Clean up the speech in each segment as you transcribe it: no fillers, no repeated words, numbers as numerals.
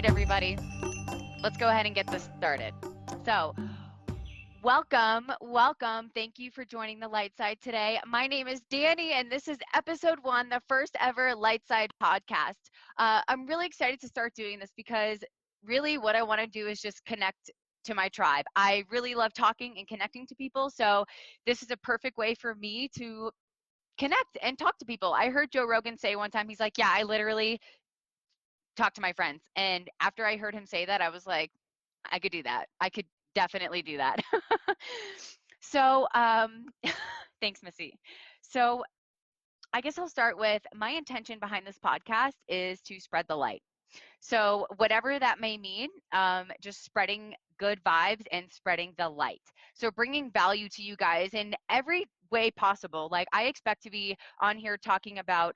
right, everybody, let's go ahead and get this started. So, welcome. Thank you for joining the Light Psyde today. My name is Dani, and this is episode 1, the first ever Light Psyde podcast. I'm really excited to start doing this because really what I want to do is just connect to my tribe. I really love talking and connecting to people, so this is a perfect way for me to connect and talk to people. I heard Joe Rogan say one time, he's like, yeah, I literally talk to my friends. And after I heard him say that, I was like, I could do that. I could definitely do that. So, thanks, Missy. So, I guess I'll start with my intention behind this podcast is to spread the light. So, whatever that may mean, just spreading good vibes and spreading the light. So, bringing value to you guys in every way possible. Like, I expect to be on here talking about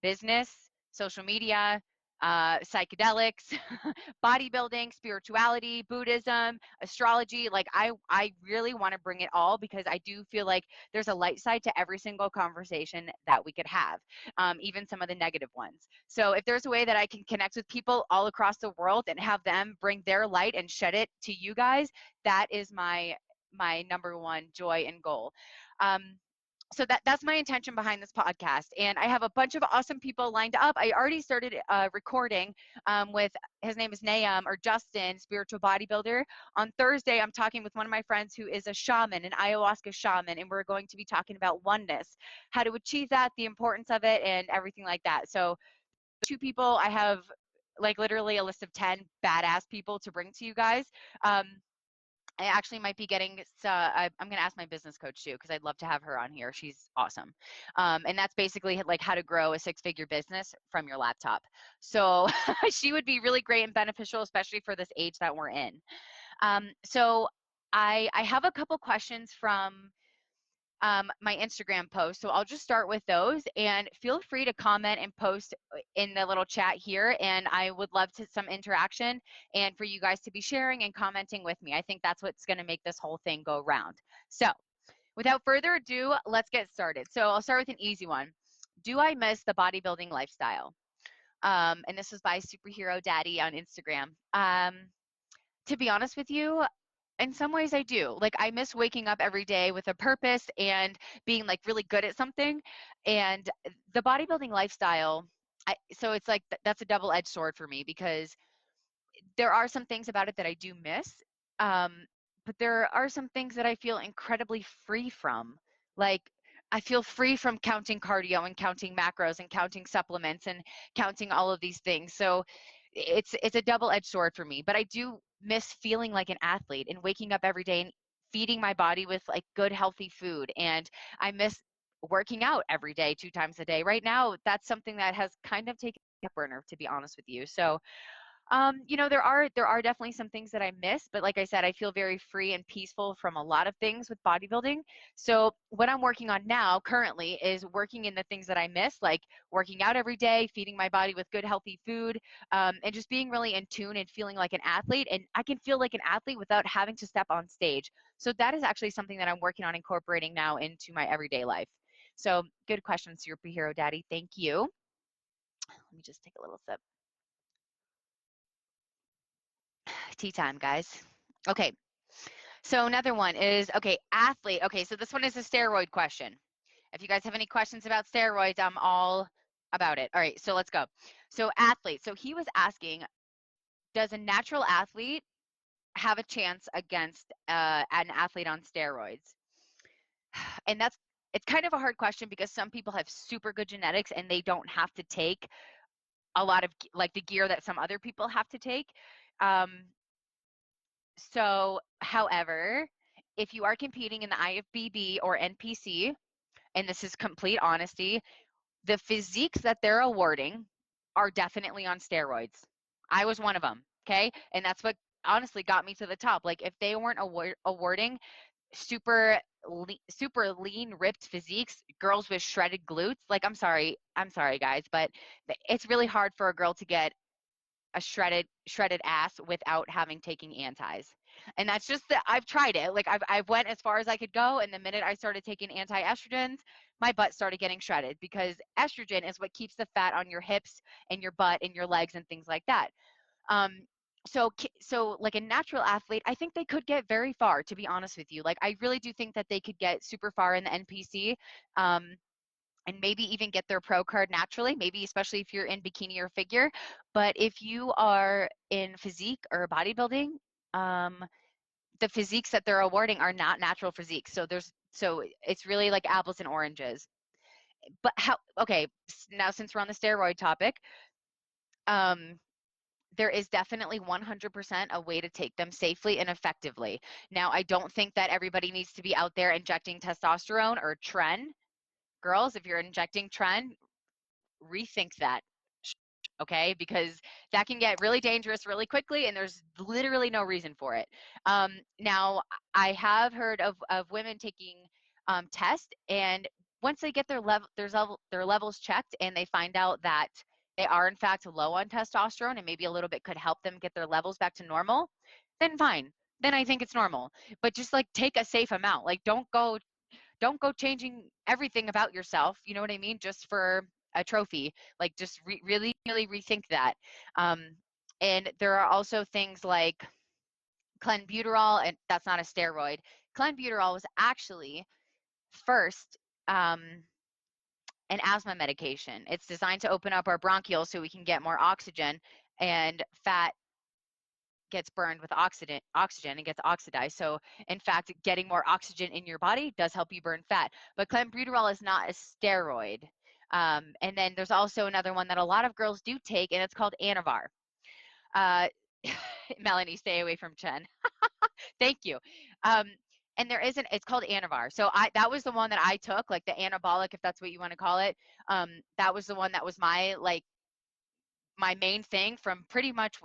business, social media, psychedelics, bodybuilding, spirituality, Buddhism, astrology. Like, I really want to bring it all because I do feel like there's a light side to every single conversation that we could have, even some of the negative ones. So if there's a way that I can connect with people all across the world and have them bring their light and shed it to you guys, that is my number one joy and goal. So that's my intention behind this podcast. And I have a bunch of awesome people lined up. I already started recording with, his name is Nahum or Justin, spiritual bodybuilder. On Thursday, I'm talking with one of my friends who is a shaman, an ayahuasca shaman, and we're going to be talking about oneness, how to achieve that, the importance of it, and everything like that. So 2 people, I have like literally a list of 10 badass people to bring to you guys. I actually might be getting, I'm going to ask my business coach too, because I'd love to have her on here. She's awesome. And that's basically like how to grow a 6-figure business from your laptop. So she would be really great and beneficial, especially for this age that we're in. So I have a couple questions from my Instagram post. So I'll just start with those, and feel free to comment and post in the little chat here. And I would love some interaction and for you guys to be sharing and commenting with me. I think that's what's going to make this whole thing go round. So without further ado, let's get started. So I'll start with an easy one. Do I miss the bodybuilding lifestyle? And this was by Superhero Daddy on Instagram. To be honest with you, in some ways I do. Like, I miss waking up every day with a purpose and being like really good at something. And the bodybuilding lifestyle, so it's like that's a double-edged sword for me because there are some things about it that I do miss. But there are some things that I feel incredibly free from. Like, I feel free from counting cardio and counting macros and counting supplements and counting all of these things. So it's a double-edged sword for me, but I do miss feeling like an athlete and waking up every day and feeding my body with like good healthy food. And I miss working out every day 2 times a day. Right now, that's something that has kind of taken a burner, to be honest with you. So you know, there are definitely some things that I miss, but like I said, I feel very free and peaceful from a lot of things with bodybuilding. So what I'm working on now currently is working in the things that I miss, like working out every day, feeding my body with good healthy food, and just being really in tune and feeling like an athlete. And I can feel like an athlete without having to step on stage. So that is actually something that I'm working on incorporating now into my everyday life. So good question, Superhero Daddy. Thank you. Let me just take a little sip. Tea time, guys. Okay, so another one is, okay, athlete. Okay, so this one is a steroid question. If you guys have any questions about steroids, I'm all about it. All right, so let's go. So athlete. So he was asking, does a natural athlete have a chance against an athlete on steroids? And it's kind of a hard question because some people have super good genetics and they don't have to take a lot of like the gear that some other people have to take. So, however, if you are competing in the IFBB or NPC, and this is complete honesty, the physiques that they're awarding are definitely on steroids. I was one of them, okay? And that's what honestly got me to the top. Like, if they weren't awarding super lean, ripped physiques, girls with shredded glutes, like, I'm sorry, guys, but it's really hard for a girl to get a shredded ass without having taking antis. And that's just that I've tried it. Like, I've went as far as I could go, and the minute I started taking anti-estrogens, my butt started getting shredded because estrogen is what keeps the fat on your hips and your butt and your legs and things like that. So like a natural athlete, I think they could get very far, to be honest with you. Like, I really do think that they could get super far in the NPC. And maybe even get their pro card naturally, maybe especially if you're in bikini or figure. But if you are in physique or bodybuilding, the physiques that they're awarding are not natural physiques. So it's really like apples and oranges. But okay, now since we're on the steroid topic, there is definitely 100% a way to take them safely and effectively. Now, I don't think that everybody needs to be out there injecting testosterone or tren. Girls, if you're injecting tren, rethink that, okay? Because that can get really dangerous really quickly, and there's literally no reason for it. Now, I have heard of women taking tests, and once they get their levels checked and they find out that they are in fact low on testosterone and maybe a little bit could help them get their levels back to normal, then fine. Then I think it's normal. But just like take a safe amount. Like don't go changing everything about yourself, you know what I mean, just for a trophy. Like just really rethink that. And there are also things like clenbuterol, and that's not a steroid. Clenbuterol was actually first an asthma medication. It's designed to open up our bronchioles so we can get more oxygen, and fat gets burned with oxygen and gets oxidized. So in fact, getting more oxygen in your body does help you burn fat. But clenbuterol is not a steroid. And then there's also another one that a lot of girls do take, and it's called Anavar. Melanie, stay away from Chen. Thank you. And it's called Anavar. So that was the one that I took, like the anabolic, if that's what you want to call it. That was the one that was my main thing from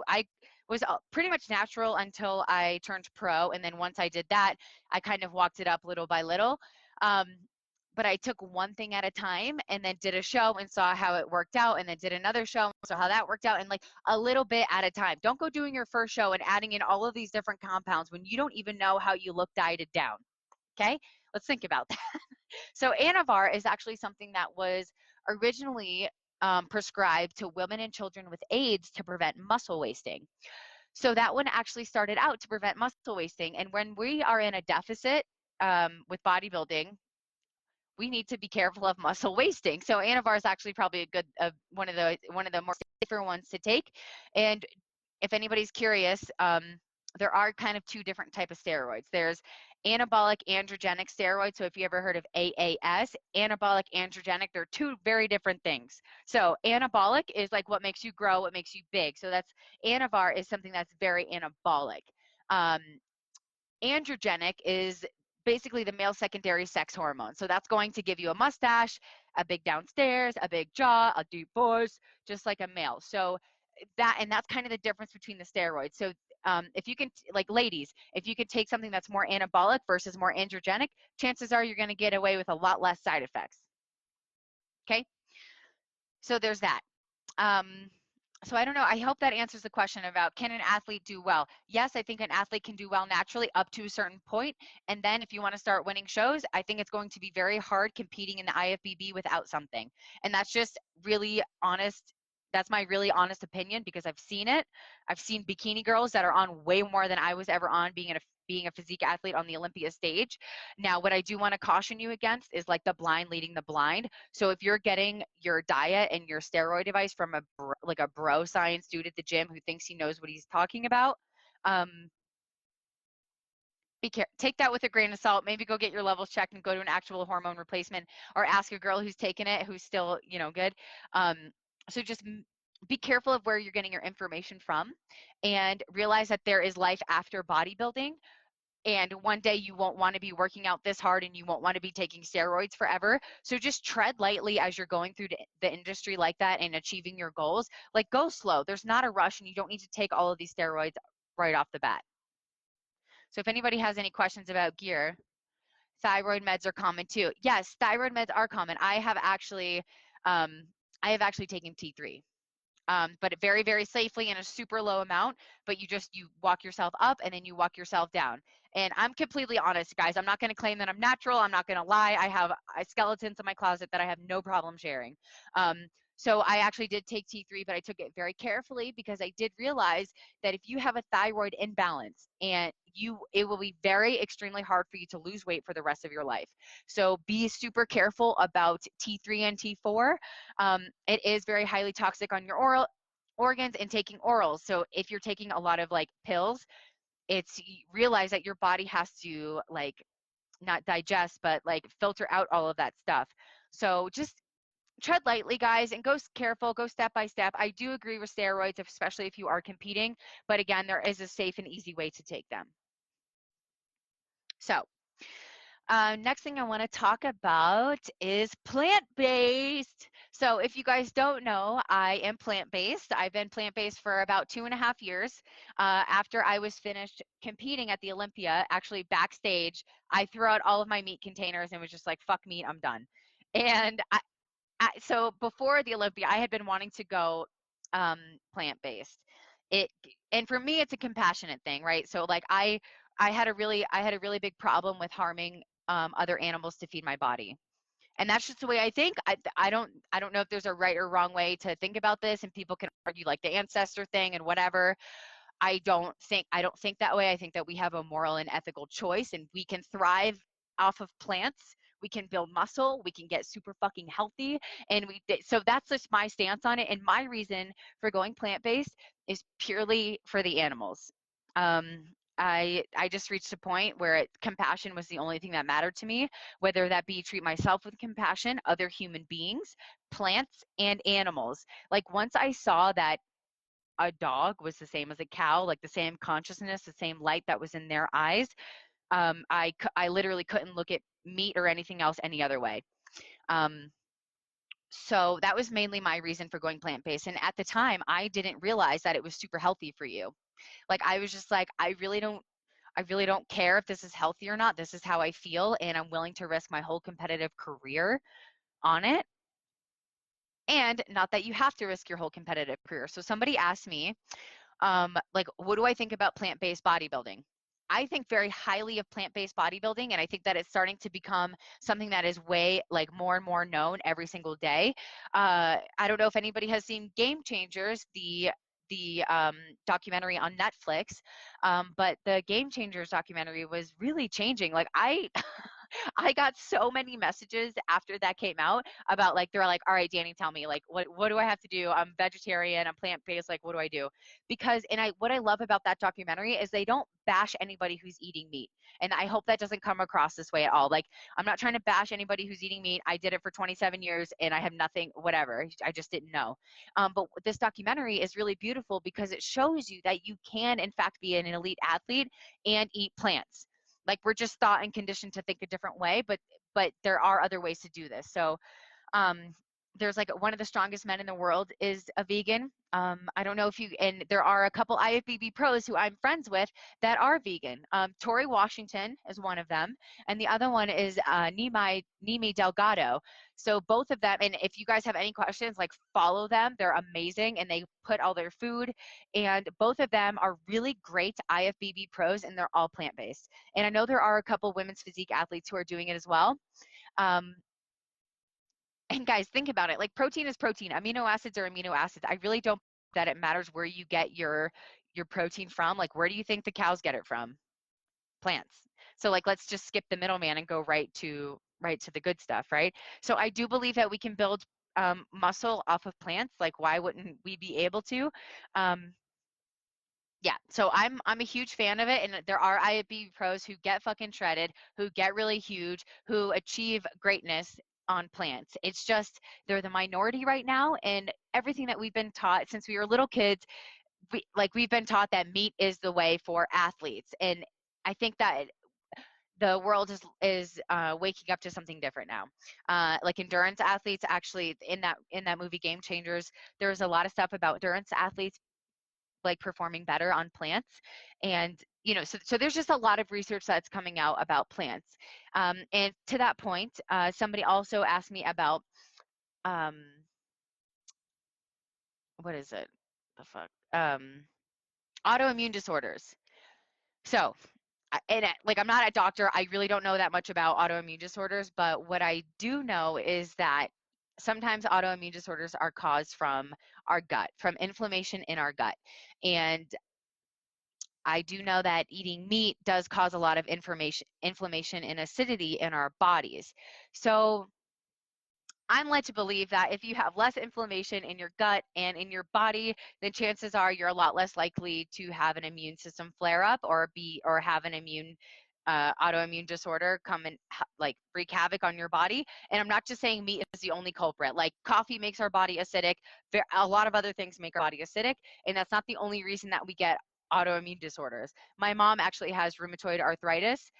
I was pretty much natural until I turned pro. And then once I did that, I kind of walked it up little by little. But I took one thing at a time and then did a show and saw how it worked out, and then did another show and saw how that worked out, and like a little bit at a time. Don't go doing your first show and adding in all of these different compounds when you don't even know how you look dieted down. Okay, let's think about that. So Anavar is actually something that was originally prescribed to women and children with AIDS to prevent muscle wasting. So that one actually started out to prevent muscle wasting. And when we are in a deficit with bodybuilding, we need to be careful of muscle wasting. So Anavar is actually probably a good one of the more safer ones to take. And if anybody's curious, there are kind of two different type of steroids. There's anabolic androgenic steroids. So if you ever heard of AAS, anabolic androgenic, they're two very different things. So anabolic is like what makes you grow, what makes you big. So that's Anavar is something that's very anabolic. Androgenic is basically the male secondary sex hormone. So that's going to give you a mustache, a big downstairs, a big jaw, a deep voice, just like a male. So that's kind of the difference between the steroids. So if you can, like ladies, if you could take something that's more anabolic versus more androgenic, chances are you're going to get away with a lot less side effects. Okay. So there's that. So I don't know. I hope that answers the question about, can an athlete do well? Yes, I think an athlete can do well naturally up to a certain point. And then if you want to start winning shows, I think it's going to be very hard competing in the IFBB without something. And that's just really honest. That's my really honest opinion, because I've seen it. I've seen bikini girls that are on way more than I was ever on being a physique athlete on the Olympia stage. Now, what I do want to caution you against is like the blind leading the blind. So if you're getting your diet and your steroid advice from a bro science dude at the gym who thinks he knows what he's talking about, take that with a grain of salt. Maybe go get your levels checked and go to an actual hormone replacement, or ask a girl who's taken it who's still, good. So just be careful of where you're getting your information from, and realize that there is life after bodybuilding. And one day you won't want to be working out this hard, and you won't want to be taking steroids forever. So just tread lightly as you're going through the industry like that and achieving your goals. Like, go slow. There's not a rush, and you don't need to take all of these steroids right off the bat. So if anybody has any questions about gear, thyroid meds are common too. Yes, thyroid meds are common. I have actually taken T3. But very, very safely in a super low amount. But you walk yourself up and then you walk yourself down. And I'm completely honest, guys. I'm not going to claim that I'm natural. I'm not going to lie. I have skeletons in my closet that I have no problem sharing. So I actually did take T3, but I took it very carefully because I did realize that if you have a thyroid imbalance and it will be very extremely hard for you to lose weight for the rest of your life. So be super careful about T3 and T4. It is very highly toxic on your oral organs and taking orals. So if you're taking a lot of like pills, it's realize that your body has to like not digest, but like filter out all of that stuff. So just tread lightly, guys, and go careful, go step by step. I do agree with steroids, especially if you are competing. But again, there is a safe and easy way to take them. So next thing I want to talk about is plant-based. So if you guys don't know, I am plant-based. I've been plant-based for about 2.5 years. After I was finished competing at the Olympia, actually backstage, I threw out all of my meat containers and was just like, fuck meat, I'm done. And so before the Olympia, I had been wanting to go plant-based. And for me, it's a compassionate thing, right? So like I had a really big problem with harming other animals to feed my body. And that's just the way I think. I don't know if there's a right or wrong way to think about this, and people can argue like the ancestor thing and whatever. I don't think that way. I think that we have a moral and ethical choice, and we can thrive off of plants. We can build muscle. We can get super fucking healthy, and so that's just my stance on it. And my reason for going plant based is purely for the animals. I just reached a point where compassion was the only thing that mattered to me, whether that be treat myself with compassion, other human beings, plants, and animals. Like once I saw that a dog was the same as a cow, like the same consciousness, the same light that was in their eyes. I literally couldn't look at meat or anything else any other way. Um, so that was mainly my reason for going plant-based. And at the time, I didn't realize that it was super healthy for you. Like I was just like, I really don't care if this is healthy or not. This is how I feel, and I'm willing to risk my whole competitive career on it. And not that you have to risk your whole competitive career. So somebody asked me, like, what do I think about plant-based bodybuilding? I think very highly of plant-based bodybuilding, and I think that it's starting to become something that is way like more and more known every single day. I don't know if anybody has seen Game Changers, the documentary on Netflix, but the Game Changers documentary was really changing. Like I got so many messages after that came out about like they're like, all right, Dani, tell me like what do I have to do? I'm vegetarian, I'm plant-based, like what do I do? Because what I love about that documentary is they don't bash anybody who's eating meat. And I hope that doesn't come across this way at all. Like I'm not trying to bash anybody who's eating meat. I did it for 27 years and I have nothing, whatever. I just didn't know. But this documentary is really beautiful because it shows you that you can in fact be an elite athlete and eat plants. Like we're just thought and conditioned to think a different way, but there are other ways to do this. So um, there's like one of the strongest men in the world is a vegan. I don't know if you, and there are a couple IFBB pros who I'm friends with that are vegan. Tori Washington is one of them, and the other one is Nimi Delgado. So both of them, and if you guys have any questions, like follow them. They're amazing, and they put all their food, and both of them are really great IFBB pros, and they're all plant-based. And I know there are a couple women's physique athletes who are doing it as well. Um, and guys, think about it. Like protein is protein. Amino acids are amino acids. I really don't think that it matters where you get your protein from. Like where do you think the cows get it from? Plants. So like let's just skip the middleman and go right to the good stuff, right? So I do believe that we can build muscle off of plants. Like why wouldn't we be able to? Um, yeah, so I'm a huge fan of it, and there are IFBB pros who get fucking shredded, who get really huge, who achieve greatness on plants. It's just they're the minority right now, and everything that we've been taught since we were little kids, we've been taught that meat is the way for athletes, and I think that the world is waking up to something different now. Like endurance athletes, actually, in that movie Game Changers, there's a lot of stuff about endurance athletes like performing better on plants. And so there's just a lot of research that's coming out about plants. And to that point, somebody also asked me about what is it, the fuck, autoimmune disorders. So like I'm not a doctor, I really don't know that much about autoimmune disorders, but what I do know is that sometimes autoimmune disorders are caused from our gut, from inflammation in our gut. And I do know that eating meat does cause a lot of inflammation and acidity in our bodies. So I'm led to believe that if you have less inflammation in your gut and in your body, then chances are you're a lot less likely to have an immune system flare up or have an autoimmune disorder come and like wreak havoc on your body. And I'm not just saying meat is the only culprit. Like coffee makes our body acidic. A lot of other things make our body acidic, and that's not the only reason that we get autoimmune disorders. My mom actually has rheumatoid arthritis.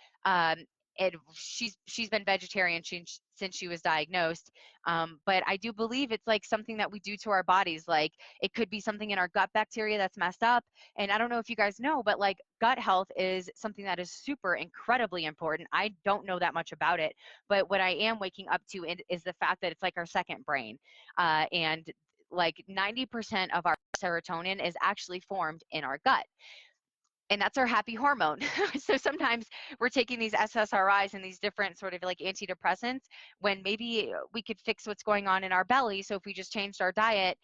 And she's been vegetarian since she was diagnosed. But I do believe it's like something that we do to our bodies. Like it could be something in our gut bacteria that's messed up. And I don't know if you guys know, but like gut health is something that is super incredibly important. I don't know that much about it, but what I am waking up to is the fact that it's like our second brain. And like 90% of our serotonin is actually formed in our gut. And that's our happy hormone. So sometimes we're taking these SSRIs and these different sort of like antidepressants when maybe we could fix what's going on in our belly. So if we just changed our diet,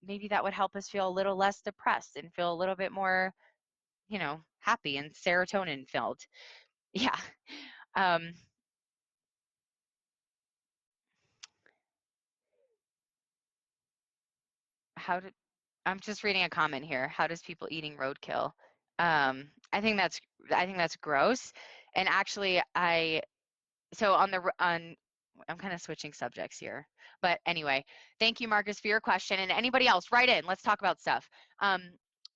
maybe that would help us feel a little less depressed and feel a little bit more, happy and serotonin filled. Yeah. Um, how did I'm just reading a comment here. How does people eating roadkill? I think that's gross. And actually, so on I'm kind of switching subjects here, but anyway, thank you, Marcus, for your question. And anybody else, write in. Let's talk about stuff.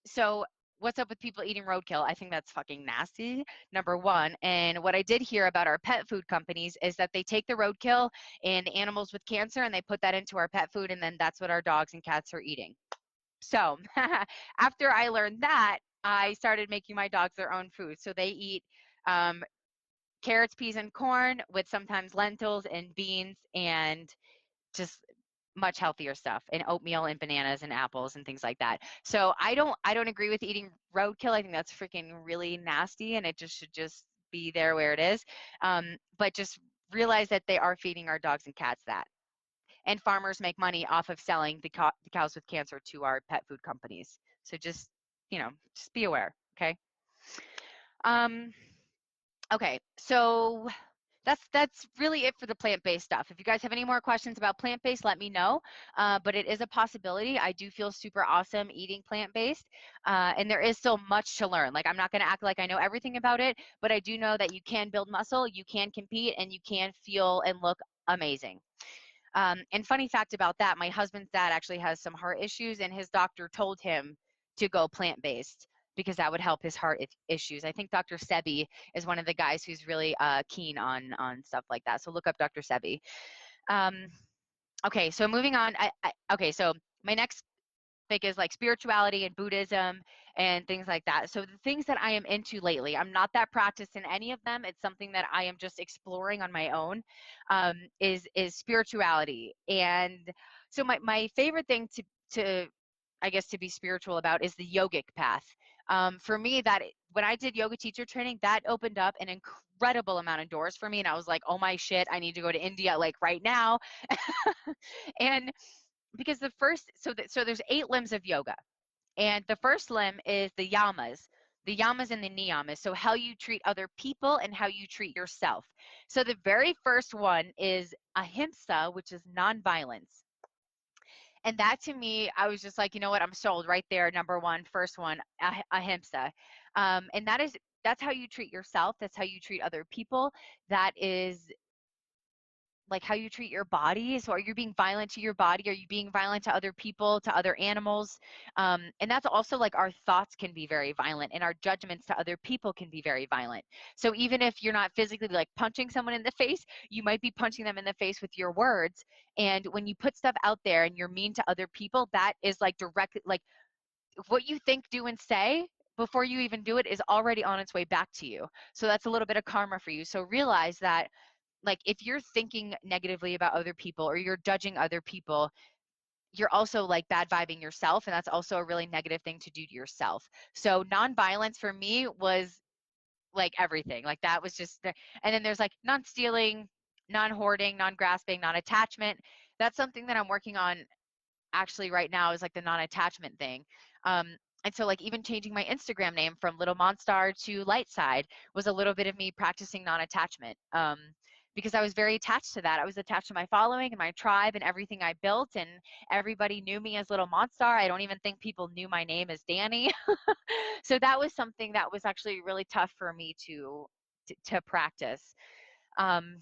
So what's up with people eating roadkill? I think that's fucking nasty, number one. And what I did hear about our pet food companies is that they take the roadkill in animals with cancer and they put that into our pet food, and then that's what our dogs and cats are eating. So after I learned that, I started making my dogs their own food. So they eat carrots, peas, and corn with sometimes lentils and beans and just much healthier stuff, and oatmeal and bananas and apples and things like that. So I don't agree with eating roadkill. I think that's freaking really nasty, and it just should just be there where it is. But just realize that they are feeding our dogs and cats that. And farmers make money off of selling the cows with cancer to our pet food companies. So just be aware, okay? Um, okay, so that's really it for the plant-based stuff. If you guys have any more questions about plant-based, let me know. But it is a possibility. I do feel super awesome eating plant-based, and there is still much to learn. Like I'm not going to act like I know everything about it, but I do know that you can build muscle, you can compete, and you can feel and look amazing. And funny fact about that, my husband's dad actually has some heart issues, and his doctor told him to go plant-based because that would help his heart issues. I think Dr. Sebi is one of the guys who's really keen on stuff like that. So look up Dr. Sebi. Okay, so moving on. Okay, so my next is like spirituality and Buddhism and things like that. So the things that I am into lately, I'm not that practiced in any of them. It's something that I am just exploring on my own, is spirituality. And so my favorite thing to I guess to be spiritual about is the yogic path. For me, that when I did yoga teacher training, that opened up an incredible amount of doors for me. And I was like, oh my shit, I need to go to India like right now. And because so there's 8 limbs of yoga, and the first limb is the yamas and the niyamas. So how you treat other people and how you treat yourself. So the very first one is ahimsa, which is nonviolence. And that to me, I was just like, you know what, I'm sold right there. Number one, first one, ahimsa. And that's how you treat yourself. That's how you treat other people. That is like how you treat your body. So are you being violent to your body? Are you being violent to other people, to other animals? And that's also like our thoughts can be very violent, and our judgments to other people can be very violent. So even if you're not physically like punching someone in the face, you might be punching them in the face with your words. And when you put stuff out there and you're mean to other people, that is like directly like what you think, do, and say before you even do it is already on its way back to you. So that's a little bit of karma for you. So realize that like if you're thinking negatively about other people or you're judging other people, you're also like bad vibing yourself, and that's also a really negative thing to do to yourself. So nonviolence for me was like everything. Like that was just and then there's like non-stealing, non-hoarding, non-grasping, non-attachment. That's something that I'm working on actually right now, is like the non-attachment thing. And so like even changing my Instagram name from Little Monstar to Light Psyde was a little bit of me practicing non-attachment. Because I was very attached to that. I was attached to my following and my tribe and everything I built, and everybody knew me as Little Monstar. I don't even think people knew my name as Dani. So that was something that was actually really tough for me to practice. Um,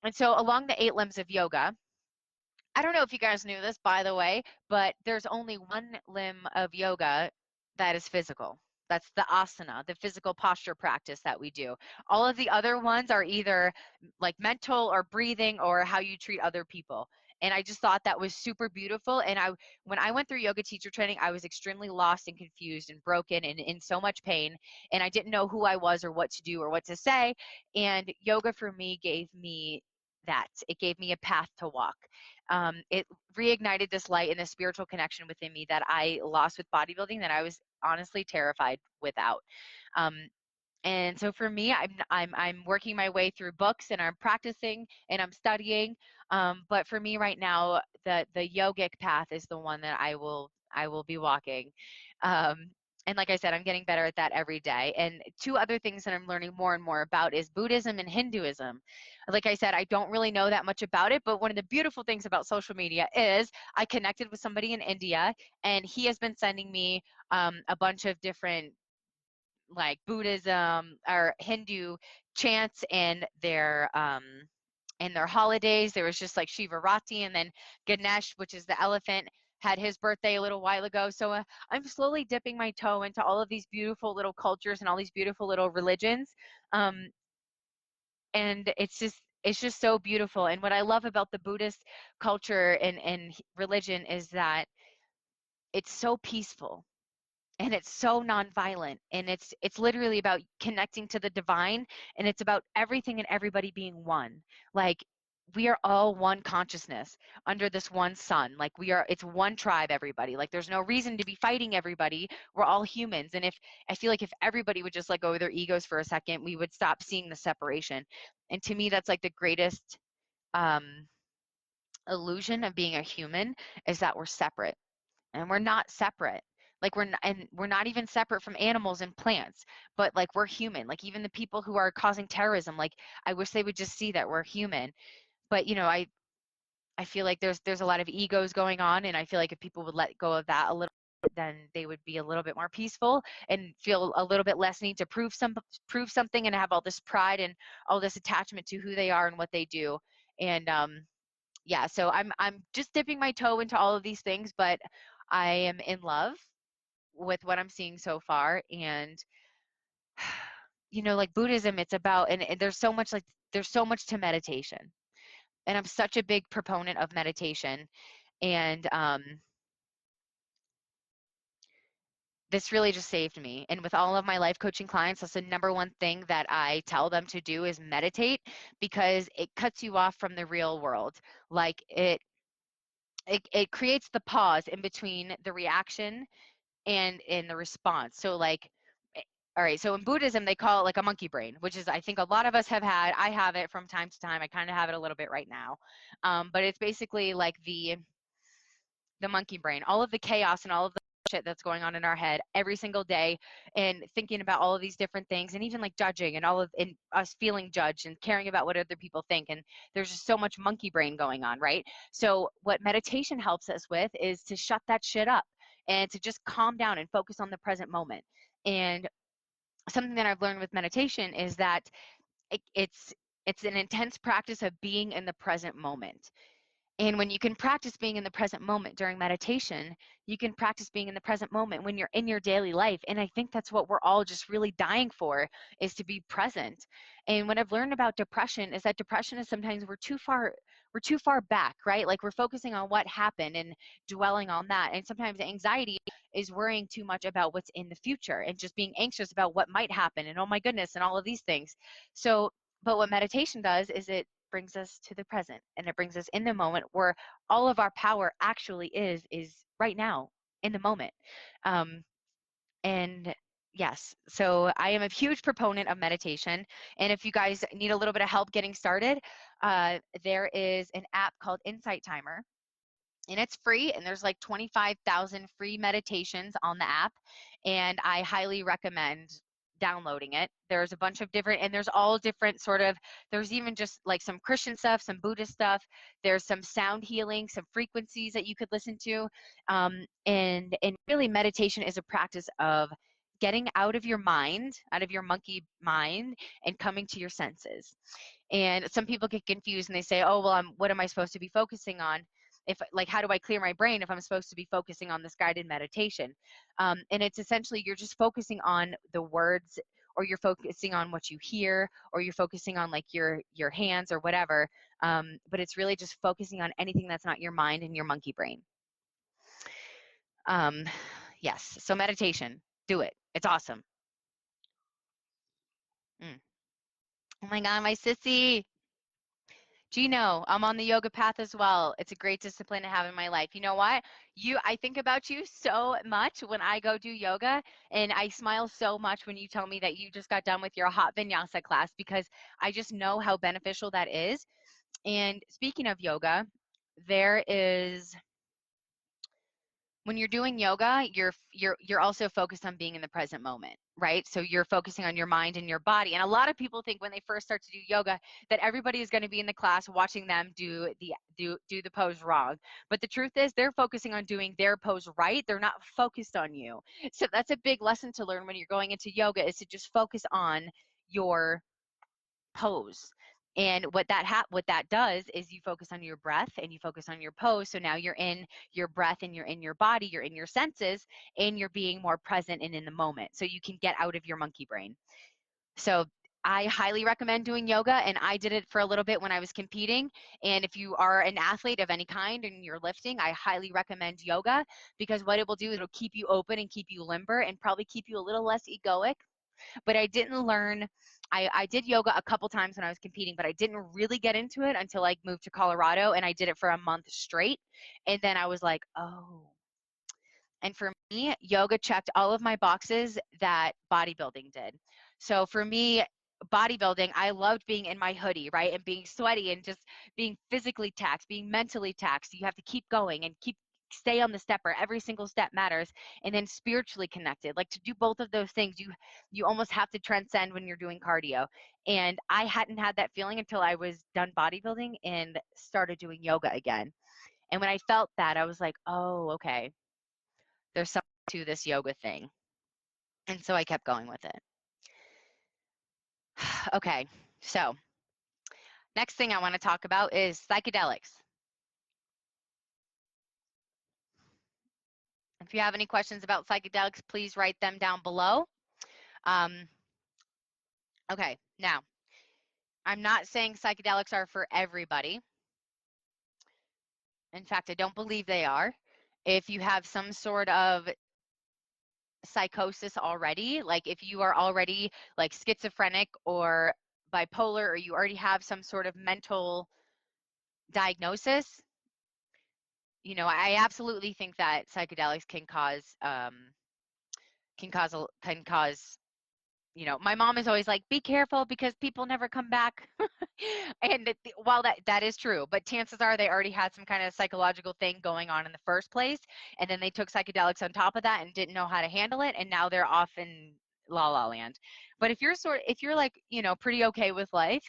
and so along the 8 limbs of yoga, I don't know if you guys knew this, by the way, but there's only one limb of yoga that is physical. That's the asana, the physical posture practice that we do. All of the other ones are either like mental or breathing or how you treat other people. And I just thought that was super beautiful. And when I went through yoga teacher training, I was extremely lost and confused and broken and in so much pain. And I didn't know who I was or what to do or what to say. And yoga for me gave me that. It gave me a path to walk. It reignited this light and this spiritual connection within me that I lost with bodybuilding, that I was honestly terrified without. Um, and so for me, I'm working my way through books, and I'm practicing and I'm studying. But for me right now, the yogic path is the one that I will be walking. And like I said, I'm getting better at that every day. And two other things that I'm learning more and more about is Buddhism and Hinduism. Like I said, I don't really know that much about it, but one of the beautiful things about social media is I connected with somebody in India, and he has been sending me a bunch of different like Buddhism or Hindu chants and their holidays. There was just like Shivarati, and then Ganesh, which is the elephant, had his birthday a little while ago. So I'm slowly dipping my toe into all of these beautiful little cultures and all these beautiful little religions. Um, and it's just so beautiful. And what I love about the Buddhist culture and religion is that it's so peaceful and it's so nonviolent, and it's literally about connecting to the divine, and it's about everything and everybody being one. Like we are all one consciousness under this one sun. Like it's one tribe, everybody. Like there's no reason to be fighting everybody. We're all humans. And if I feel like if everybody would just let go of their egos for a second, we would stop seeing the separation. And to me, that's like the greatest um illusion of being a human, is that we're separate, and we're not separate. Like we're not even separate from animals and plants, but like we're human. Like even the people who are causing terrorism, like I wish they would just see that we're human. But I feel like there's a lot of egos going on, and I feel like if people would let go of that a little bit, then they would be a little bit more peaceful and feel a little bit less need to prove something and have all this pride and all this attachment to who they are and what they do. And yeah, so I'm just dipping my toe into all of these things, but I am in love with what I'm seeing so far. And like Buddhism, it's about, and there's so much to meditation, and I'm such a big proponent of meditation. And this really just saved me. And with all of my life coaching clients, that's the number one thing that I tell them to do, is meditate, because it cuts you off from the real world. Like it creates the pause in between the reaction and in the response. So like, all right, so in Buddhism, they call it like a monkey brain, which is, I think a lot of us have had. I have it from time to time. I kind of have it a little bit right now. But it's basically like the monkey brain, all of the chaos and all of the shit that's going on in our head every single day, and thinking about all of these different things, and even like judging and us feeling judged and caring about what other people think. And there's just so much monkey brain going on, right? So what meditation helps us with is to shut that shit up and to just calm down and focus on the present moment. And something that I've learned with meditation is that it's an intense practice of being in the present moment. And when you can practice being in the present moment during meditation, you can practice being in the present moment when you're in your daily life. And I think that's what we're all just really dying for, is to be present. And what I've learned about depression is that depression is sometimes we're too far back, right? Like we're focusing on what happened and dwelling on that. And sometimes anxiety is worrying too much about what's in the future and just being anxious about what might happen and oh my goodness and all of these things. So, but what meditation does is it brings us to the present, and it brings us in the moment where all of our power actually is right now in the moment. um, and Yes. So I am a huge proponent of meditation. And if you guys need a little bit of help getting started, there is an app called Insight Timer. And it's free, and there's like 25,000 free meditations on the app, and I highly recommend downloading it. There's a bunch of different, and there's all different sort of, there's even just like some Christian stuff, some Buddhist stuff. There's some sound healing, some frequencies that you could listen to. And really meditation is a practice of getting out of your mind, out of your monkey mind, and coming to your senses. And some people get confused and they say, oh, well, what am I supposed to be focusing on? If like, how do I clear my brain if I'm supposed to be focusing on this guided meditation? And it's essentially, you're just focusing on the words, or you're focusing on what you hear, or you're focusing on like your hands or whatever. But it's really just focusing on anything that's not your mind and your monkey brain. Yes. So meditation, do it. It's awesome. Mm. Oh my God, my sissy. Gino, I'm on the yoga path as well. It's a great discipline to have in my life. You know what? I think about you so much when I go do yoga, and I smile so much when you tell me that you just got done with your hot vinyasa class, because I just know how beneficial that is. And speaking of yoga, there is, when you're doing yoga, you're also focused on being in the present moment, right? So you're focusing on your mind and your body. And a lot of people think when they first start to do yoga that everybody is going to be in the class watching them do the pose wrong. But the truth is, they're focusing on doing their pose right. They're not focused on you. So that's a big lesson to learn when you're going into yoga, is to just focus on your pose. And what that does is you focus on your breath and you focus on your pose. So now you're in your breath and you're in your body, you're in your senses, and you're being more present and in the moment. So you can get out of your monkey brain. So I highly recommend doing yoga, and I did it for a little bit when I was competing. And if you are an athlete of any kind and you're lifting, I highly recommend yoga, because what it will do is it'll keep you open and keep you limber and probably keep you a little less egoic. But I didn't learn, I did yoga a couple times when I was competing, but I didn't really get into it until I moved to Colorado, and I did it for a month straight. And then I was like, oh. And for me, yoga checked all of my boxes that bodybuilding did. So for me, bodybuilding, I loved being in my hoodie, right? And being sweaty and just being physically taxed, being mentally taxed. You have to keep going and stay on the stepper. Every single step matters. And then spiritually connected. Like, to do both of those things, you almost have to transcend when you're doing cardio. And I hadn't had that feeling until I was done bodybuilding and started doing yoga again. And when I felt that, I was like, oh, okay, there's something to this yoga thing. And so I kept going with it. Okay, so next thing I want to talk about is psychedelics. If you have any questions about psychedelics, please write them down below. Okay, now, I'm not saying psychedelics are for everybody. In fact, I don't believe they are. If you have some sort of psychosis already, like if you are already like schizophrenic or bipolar, or you already have some sort of mental diagnosis, I absolutely think that psychedelics can cause, my mom is always like, be careful because people never come back. And while that is true, but chances are they already had some kind of psychological thing going on in the first place, and then they took psychedelics on top of that and didn't know how to handle it, and now they're off in la la land. But if you're like, pretty okay with life,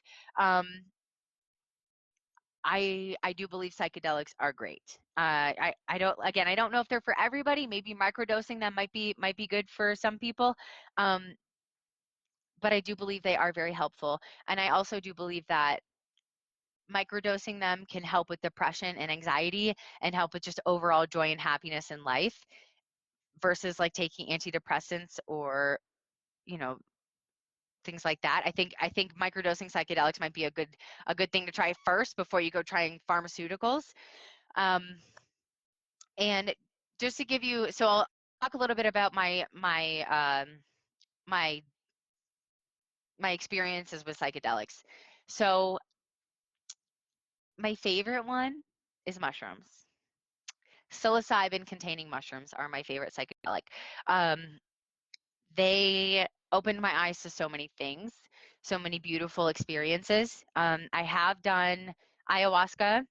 I do believe psychedelics are great. I don't know if they're for everybody. Maybe microdosing them might be good for some people. But I do believe they are very helpful. And I also do believe that microdosing them can help with depression and anxiety and help with just overall joy and happiness in life, versus like taking antidepressants or, things like that. I think microdosing psychedelics might be a good thing to try first before you go trying pharmaceuticals. And just to give you, so I'll talk a little bit about my experiences with psychedelics. So my favorite one is mushrooms. Psilocybin containing mushrooms are my favorite psychedelic. they opened my eyes to so many things, so many beautiful experiences. I have done ayahuasca.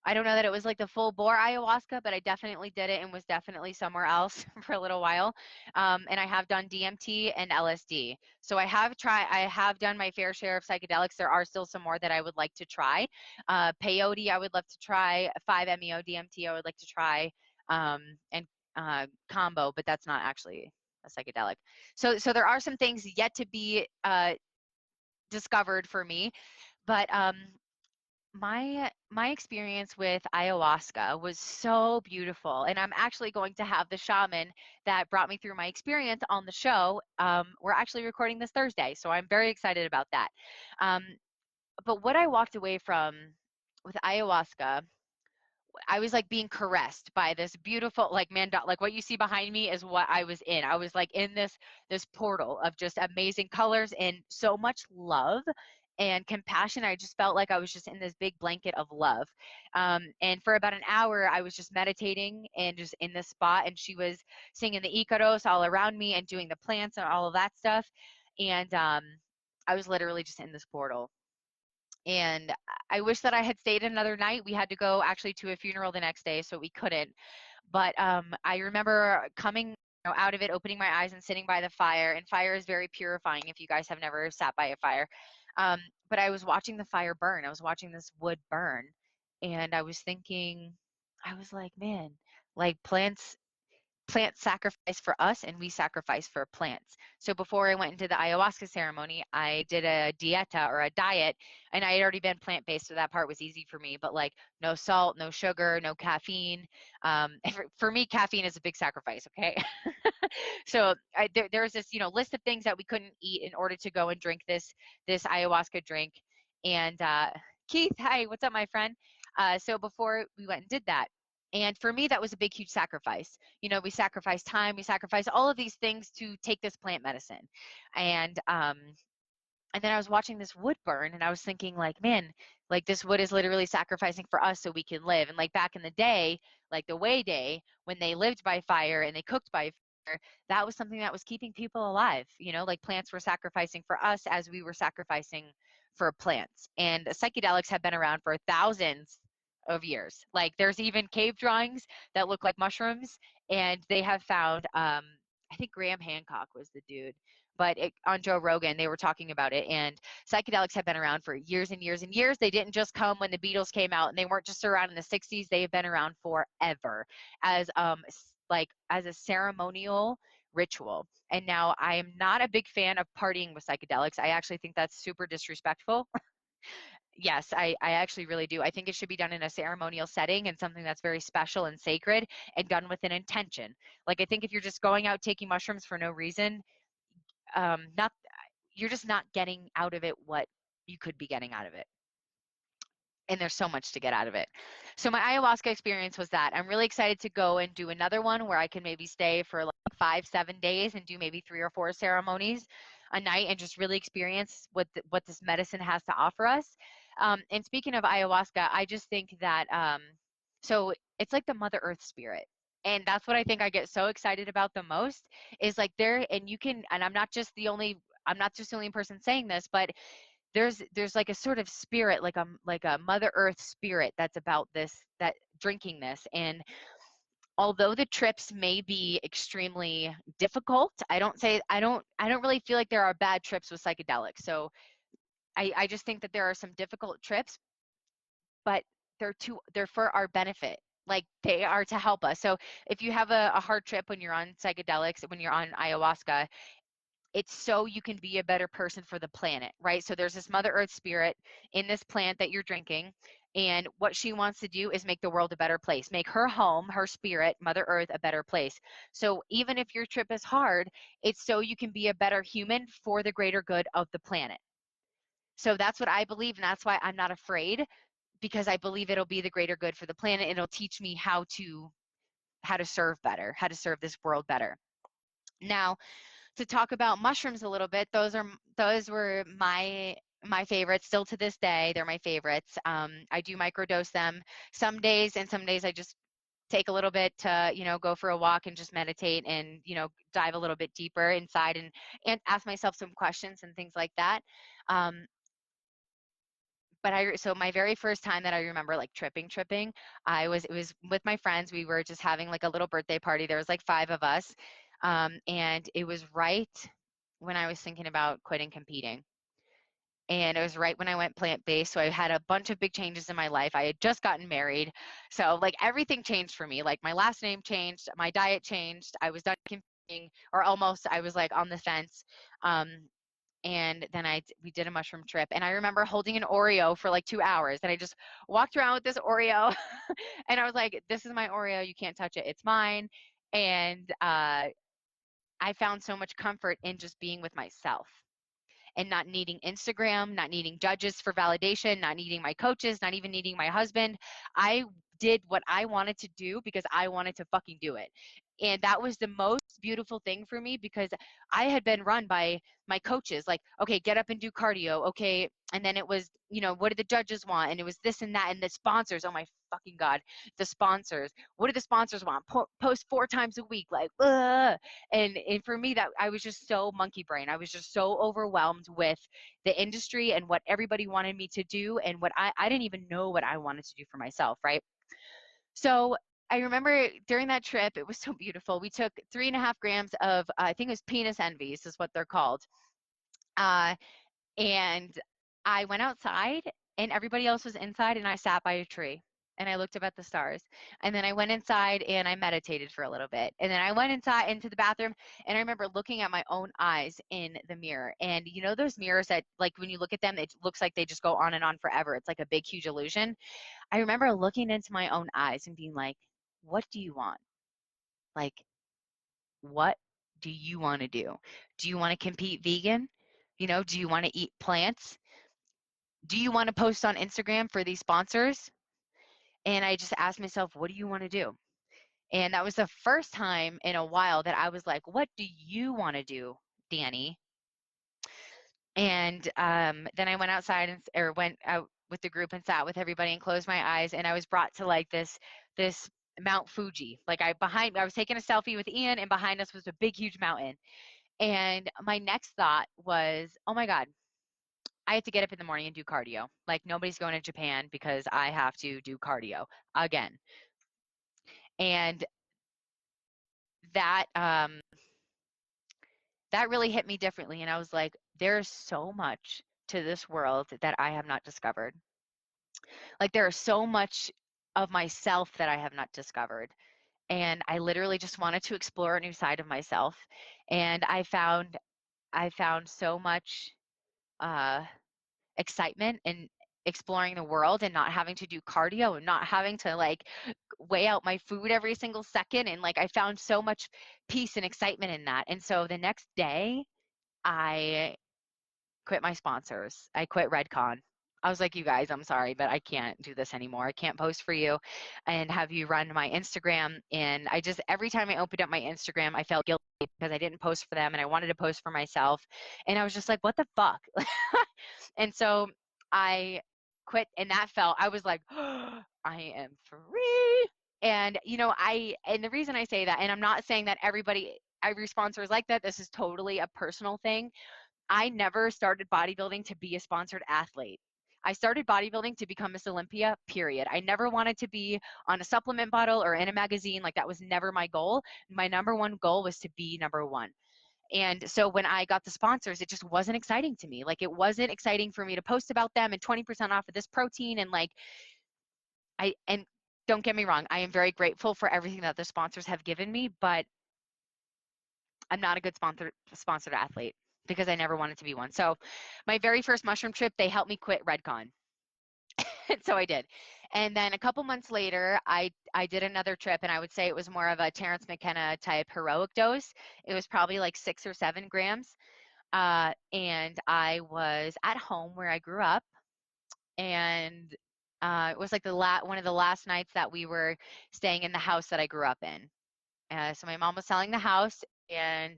I don't know that it was like the full bore ayahuasca, but I definitely did it and was definitely somewhere else for a little while. And I have done DMT and LSD. So I have done my fair share of psychedelics. There are still some more that I would like to try. Peyote, I would love to try. 5-MeO DMT, I would like to try. And combo, but that's not actually a psychedelic. So there are some things yet to be discovered for me, but my experience with ayahuasca was so beautiful, and I'm actually going to have the shaman that brought me through my experience on the show. We're actually recording this Thursday, so I'm very excited about that. Um, but what I walked away from with ayahuasca, I was like being caressed by this beautiful, like, man, like what you see behind me is what I was in. I was like in this portal of just amazing colors and so much love and compassion. I just felt like I was just in this big blanket of love. And for about an hour, I was just meditating and just in this spot. And she was singing the Icaros all around me and doing the plants and all of that stuff. And I was literally just in this portal. And I wish that I had stayed another night. We had to go actually to a funeral the next day, so we couldn't. But I remember coming, out of it, opening my eyes and sitting by the fire. And fire is very purifying if you guys have never sat by a fire. But I was watching the fire burn. I was watching this wood burn. And I was thinking, I was like, man, like plants sacrifice for us and we sacrifice for plants. So before I went into the ayahuasca ceremony, I did a dieta or a diet, and I had already been plant-based, so that part was easy for me, but like no salt, no sugar, no caffeine. For me, caffeine is a big sacrifice, okay? So there was this, list of things that we couldn't eat in order to go and drink this ayahuasca drink. And Keith, hi, what's up, my friend? So before we went and did that, and for me, that was a big, huge sacrifice. We sacrifice time, we sacrifice all of these things to take this plant medicine. And then I was watching this wood burn and I was thinking, like, man, like this wood is literally sacrificing for us so we can live. And like back in the day, like the Way Day, when they lived by fire and they cooked by fire, that was something that was keeping people alive. Like plants were sacrificing for us as we were sacrificing for plants. And psychedelics have been around for thousands of years. Like there's even cave drawings that look like mushrooms, and they have found, I think Graham Hancock was the dude, but on Joe Rogan, they were talking about it. And psychedelics have been around for years and years and years. They didn't just come when the Beatles came out, and they weren't just around in the 60s. They have been around forever as as a ceremonial ritual. And now I am not a big fan of partying with psychedelics. I actually think that's super disrespectful. Yes, I actually really do. I think it should be done in a ceremonial setting and something that's very special and sacred and done with an intention. Like I think if you're just going out taking mushrooms for no reason, not you're just not getting out of it what you could be getting out of it. And there's so much to get out of it. So my ayahuasca experience was that. I'm really excited to go and do another one where I can maybe stay for like 5-7 days and do maybe 3 or 4 ceremonies a night and just really experience what this medicine has to offer us. And speaking of ayahuasca, I just think that so it's like the Mother Earth spirit. And that's what I think I get so excited about the most is like there, and you can, and I'm not just the only person saying this, but there's like a sort of spirit, like a Mother Earth spirit that's about this, that drinking this. And although the trips may be extremely difficult, I don't really feel like there are bad trips with psychedelics. So I just think that there are some difficult trips, but they're for our benefit. Like they are to help us. So if you have a hard trip when you're on psychedelics, when you're on ayahuasca, it's so you can be a better person for the planet, right? So there's this Mother Earth spirit in this plant that you're drinking, and what she wants to do is make the world a better place, make her home, her spirit, Mother Earth, a better place. So even if your trip is hard, it's so you can be a better human for the greater good of the planet. So that's what I believe, and that's why I'm not afraid, because I believe it'll be the greater good for the planet. It'll teach me how to serve better, how to serve this world better. Now, to talk about mushrooms a little bit, those were my favorites. Still to this day, they're my favorites. I do microdose them some days, and some days I just take a little bit to, go for a walk and just meditate and, dive a little bit deeper inside and ask myself some questions and things like that. Um, so my very first time that I remember like tripping, it was with my friends. We were just having like a little birthday party. There was like 5 of us. And it was right when I was thinking about quitting competing. And it was right when I went plant-based. So I had a bunch of big changes in my life. I had just gotten married. So like everything changed for me. Like my last name changed, my diet changed. I was done competing, or almost. I was like on the fence. And then we did a mushroom trip, and I remember holding an Oreo for like 2 hours, and I just walked around with this Oreo and I was like, this is my Oreo, you can't touch it, it's mine. And I found so much comfort in just being with myself and not needing Instagram, not needing judges for validation, not needing my coaches, not even needing my husband. I did what I wanted to do because I wanted to fucking do it. And that was the most beautiful thing for me, because I had been run by my coaches, like, okay, get up and do cardio. Okay. And then it was, what did the judges want? And it was this and that. And the sponsors, oh my fucking God, the sponsors, what do the sponsors want? Post 4 times a week, like, ugh. And for me, that I was just so monkey brain. I was just so overwhelmed with the industry and what everybody wanted me to do, and what I didn't even know what I wanted to do for myself, right? So I remember during that trip, it was so beautiful. We took 3.5 grams of, I think it was penis envies is what they're called. And I went outside and everybody else was inside, and I sat by a tree and I looked up at the stars. And then I went inside and I meditated for a little bit. And then I went inside into the bathroom, and I remember looking at my own eyes in the mirror. And those mirrors that, like, when you look at them, it looks like they just go on and on forever. It's like a big, huge illusion. I remember looking into my own eyes and being like, what do you want? Like, what do you want to do? Do you want to compete vegan? Do you want to eat plants? Do you want to post on Instagram for these sponsors? And I just asked myself, what do you want to do? And that was the first time in a while that I was like, what do you want to do, Dani? And then I went outside or went out with the group and sat with everybody and closed my eyes. And I was brought to like this Mount Fuji. Like I was taking a selfie with Ian, and behind us was a big, huge mountain. And my next thought was, oh my God, I have to get up in the morning and do cardio. Like nobody's going to Japan because I have to do cardio again. And that that really hit me differently. And I was like, there's so much to this world that I have not discovered. Like there is so much of myself that I have not discovered. And I literally just wanted to explore a new side of myself. And I found so much excitement in exploring the world and not having to do cardio and not having to like weigh out my food every single second. And like I found so much peace and excitement in that. And so the next day I quit my sponsors. I quit Redcon. I was like, you guys, I'm sorry, but I can't do this anymore. I can't post for you and have you run my Instagram. And every time I opened up my Instagram, I felt guilty because I didn't post for them and I wanted to post for myself. And I was just like, what the fuck? And so I quit, and I was like, oh, I am free. And, and the reason I say that, and I'm not saying that every sponsor is like that. This is totally a personal thing. I never started bodybuilding to be a sponsored athlete. I started bodybuilding to become Miss Olympia, period. I never wanted to be on a supplement bottle or in a magazine. Like that was never my goal. My number one goal was to be number one. And so when I got the sponsors, it just wasn't exciting to me. Like it wasn't exciting for me to post about them and 20% off of this protein. And like, and don't get me wrong, I am very grateful for everything that the sponsors have given me, but I'm not a good sponsored athlete because I never wanted to be one. So my very first mushroom trip, they helped me quit Redcon. And so I did. And then a couple months later, I did another trip, and I would say it was more of a Terrence McKenna type heroic dose. It was probably like 6 or 7 grams. And I was at home where I grew up, and it was like one of the last nights that we were staying in the house that I grew up in. So my mom was selling the house, and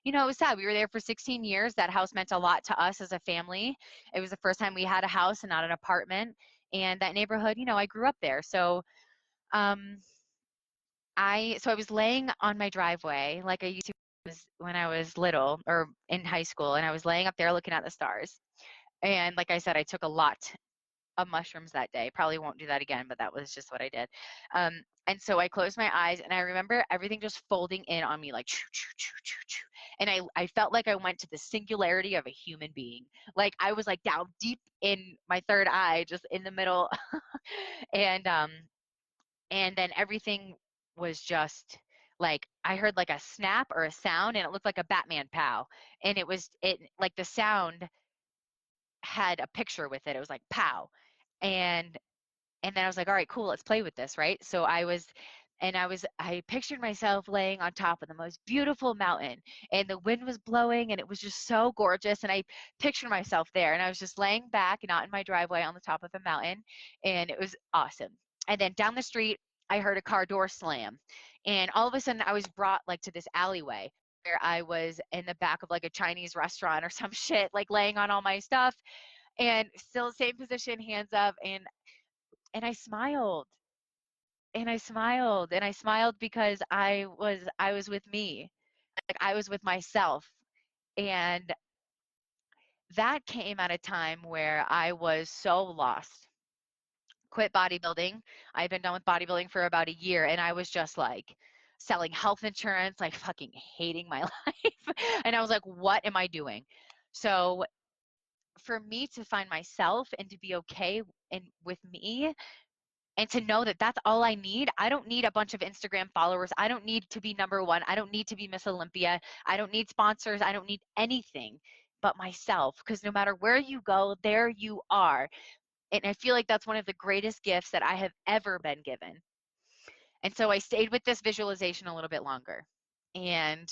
it was sad. We were there for 16 years. That house meant a lot to us as a family. It was the first time we had a house and not an apartment. And that neighborhood, I grew up there. So I was laying on my driveway like I used to when I was little or in high school, and I was laying up there looking at the stars. And like I said, I took a lot of mushrooms that day. Probably won't do that again, but that was just what I did. And so I closed my eyes, and I remember everything just folding in on me like choo, choo, choo, choo, choo. And I felt like I went to the singularity of a human being. Like I was like down deep in my third eye, just in the middle. and and then everything was just like I heard like a snap or a sound, and it looked like a Batman pow. And it like the sound had a picture with it. It was like pow. And and then I was like, all right, cool, let's play with this, right? So I pictured myself laying on top of the most beautiful mountain, and the wind was blowing, and it was just so gorgeous. And I pictured myself there, and I was just laying back, not in my driveway, on the top of a mountain, and it was awesome. And then down the street, I heard a car door slam, and all of a sudden, I was brought like to this alleyway where I was in the back of like a Chinese restaurant or some shit, like laying on all my stuff, and still same position, hands up, and I smiled, and I smiled, and I smiled because I was with me. Like I was with myself. And that came at a time where I was so lost. Quit bodybuilding. I've been done with bodybuilding for about a year, and I was just like selling health insurance, like fucking hating my life. And I was like, what am I doing? So for me to find myself and to be okay and with me, and to know that that's all I need. I don't need a bunch of Instagram followers. I don't need to be number one. I don't need to be Miss Olympia. I don't need sponsors. I don't need anything but myself, because no matter where you go, there you are. And I feel like that's one of the greatest gifts that I have ever been given. And so I stayed with this visualization a little bit longer. And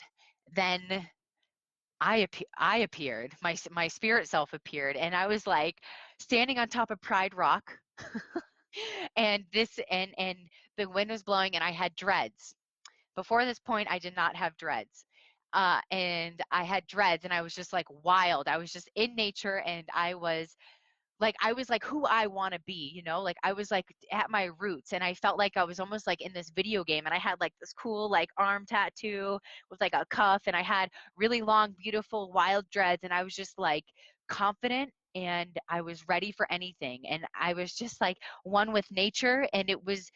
then I appeared, my spirit self appeared, and I was like standing on top of Pride Rock. And the wind was blowing, and I had dreads. Before this point, I did not have dreads. And I had dreads, and I was just like wild. I was just in nature, and I was like who I want to be, like I was like at my roots, and I felt like I was almost like in this video game. And I had like this cool like arm tattoo with like a cuff, and I had really long, beautiful, wild dreads, and I was just like confident, and I was ready for anything, and I was just like one with nature. And it was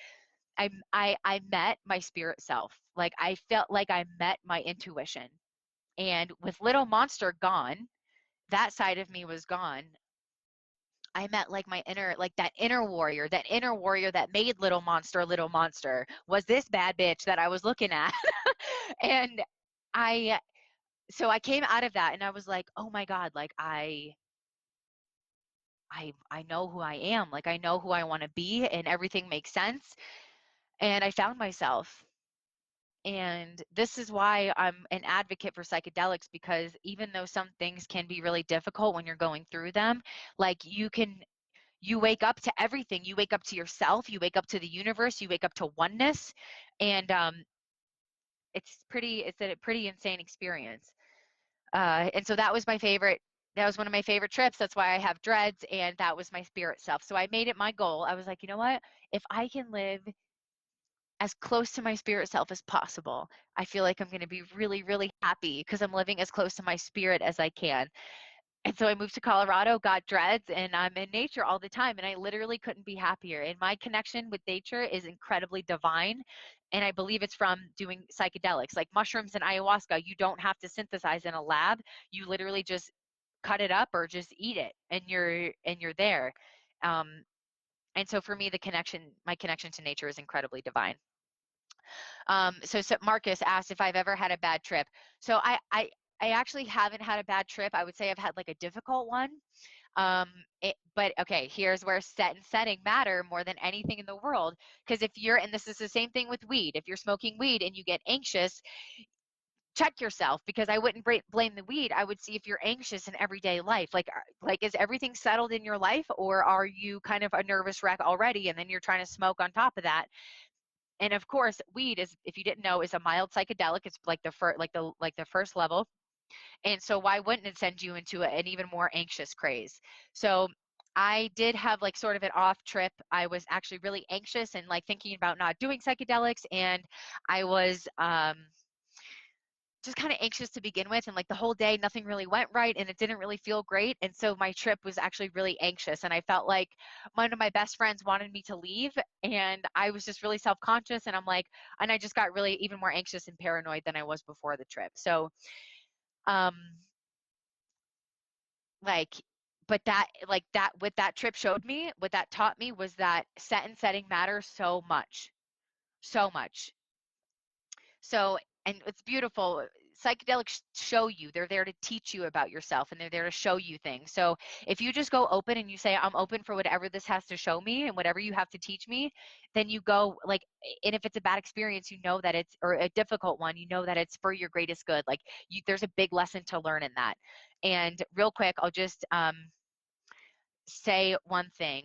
I met my spirit self. Like I felt like I met my intuition. And with Little Monster gone, that side of me was gone. I met like my inner, like that inner warrior that made Little Monster was this bad bitch that I was looking at. And I, so I came out of that, and I was like, oh my God, like I know who I am. Like I know who I want to be, and everything makes sense. And I found myself. And this is why I'm an advocate for psychedelics, because even though some things can be really difficult when you're going through them, like you wake up to everything. You wake up to yourself, you wake up to the universe, you wake up to oneness. And it's a pretty insane experience. And so that was one of my favorite trips. That's why I have dreads, and that was my spirit self. So I made it my goal. I was like, you know what? If I can live as close to my spirit self as possible, I feel like I'm going to be really, really happy, because I'm living as close to my spirit as I can. And so I moved to Colorado, got dreads, and I'm in nature all the time. And I literally couldn't be happier. And my connection with nature is incredibly divine. And I believe it's from doing psychedelics like mushrooms and ayahuasca. You don't have to synthesize in a lab. You literally just cut it up or just eat it, and you're there. Um, and so for me, my connection to nature is incredibly divine. So Marcus asked if I've ever had a bad trip. So I actually haven't had a bad trip. I would say I've had like a difficult one. But okay, here's where set and setting matter more than anything in the world. Because and this is the same thing with weed, if you're smoking weed and you get anxious, check yourself, because I wouldn't blame the weed. I would see if you're anxious in everyday life. Like is everything settled in your life, or are you kind of a nervous wreck already, and then you're trying to smoke on top of that? And of course, weed is, if you didn't know, is a mild psychedelic. It's like the first level. And so why wouldn't it send you into an even more anxious craze? So I did have like sort of an off trip. I was actually really anxious and like thinking about not doing psychedelics, and I was just kind of anxious to begin with, and like the whole day nothing really went right and it didn't really feel great, and so my trip was actually really anxious, and I felt like one of my best friends wanted me to leave, and I was just really self-conscious, and I'm like, and I just got really even more anxious and paranoid than I was before the trip. So um like but that like that what that trip showed me, what that taught me, was that set and setting matters so much, so much. So, and it's beautiful. Psychedelics show you, they're there to teach you about yourself, and they're there to show you things. So, if you just go open and you say, I'm open for whatever this has to show me and whatever you have to teach me, then you go like, and if it's a bad experience, you know that it's, or a difficult one, you know that it's for your greatest good. Like, there's a big lesson to learn in that. And real quick, I'll just say one thing.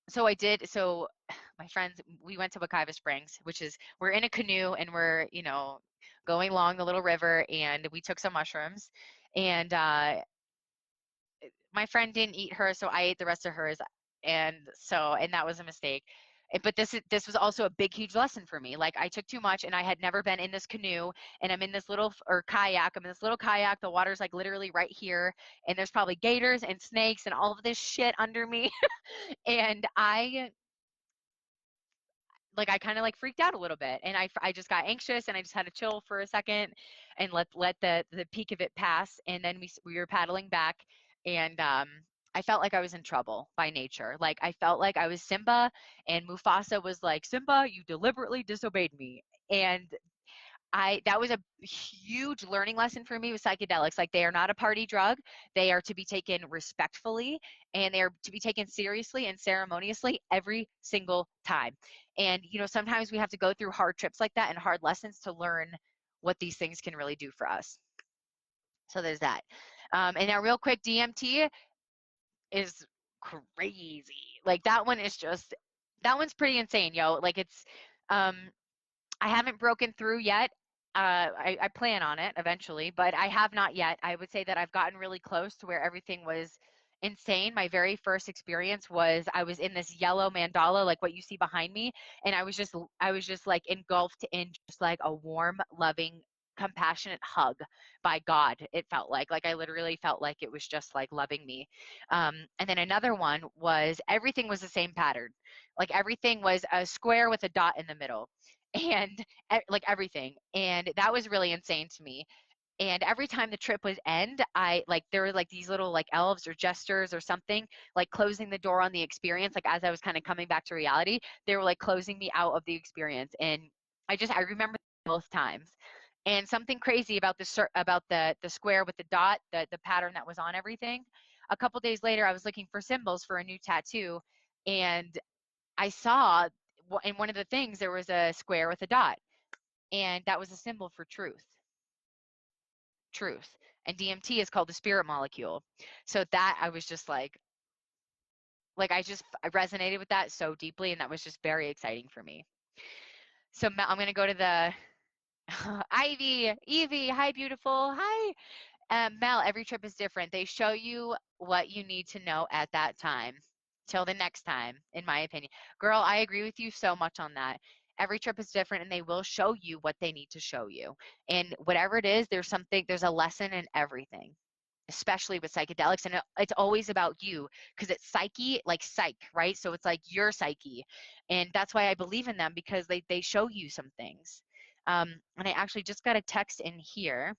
So my friends, we went to Wekiva Springs, which is, we're in a canoe and we're, going along the little river, and we took some mushrooms, and my friend didn't eat hers, so I ate the rest of hers, and that was a mistake. But this was also a big, huge lesson for me. Like, I took too much, and I had never been in this canoe, and I'm in this little, or kayak. I'm in this little kayak. The water's like literally right here, and there's probably gators and snakes and all of this shit under me. And I kind of like freaked out a little bit, and I just got anxious, and I just had to chill for a second and let the peak of it pass, and then we were paddling back, and I felt like I was in trouble by nature. Like, I felt like I was Simba, and Mufasa was like, Simba, you deliberately disobeyed me. And that was a huge learning lesson for me with psychedelics. Like, they are not a party drug. They are to be taken respectfully, and they are to be taken seriously and ceremoniously every single time. And sometimes we have to go through hard trips like that and hard lessons to learn what these things can really do for us. So there's that. And now real quick, DMT is crazy. Like, that one's pretty insane, yo. Like, it's um I haven't broken through yet. I plan on it eventually, but I have not yet. I would say that I've gotten really close to where everything was insane. My very first experience was, I was in this yellow mandala, like what you see behind me, and I was just like engulfed in just like a warm, loving, compassionate hug by God. It felt like I literally felt like it was just like loving me. And then another one was, everything was the same pattern. Like, everything was a square with a dot in the middle, and like everything, and that was really insane to me. And every time the trip would end, I like, there were like these little like elves or jesters or something, like closing the door on the experience. Like, as I was kind of coming back to reality, they were like closing me out of the experience, and I remember both times. And something crazy about the square with the dot, the pattern that was on everything. A couple days later, I was looking for symbols for a new tattoo, and I saw in one of the things there was a square with a dot, and that was a symbol for truth. Truth. And DMT is called the spirit molecule. So that, I was just I resonated with that so deeply, and that was just very exciting for me. So I'm going to go to the Ivy, Evie, hi, beautiful. Hi. Mel, every trip is different. They show you what you need to know at that time. Till the next time, in my opinion. Girl, I agree with you so much on that. Every trip is different, and they will show you what they need to show you. And whatever it is, there's a lesson in everything, especially with psychedelics. And it's always about you, because it's psyche, like psych, right? So it's like your psyche. And that's why I believe in them, because they show you some things. And I actually just got a text in here.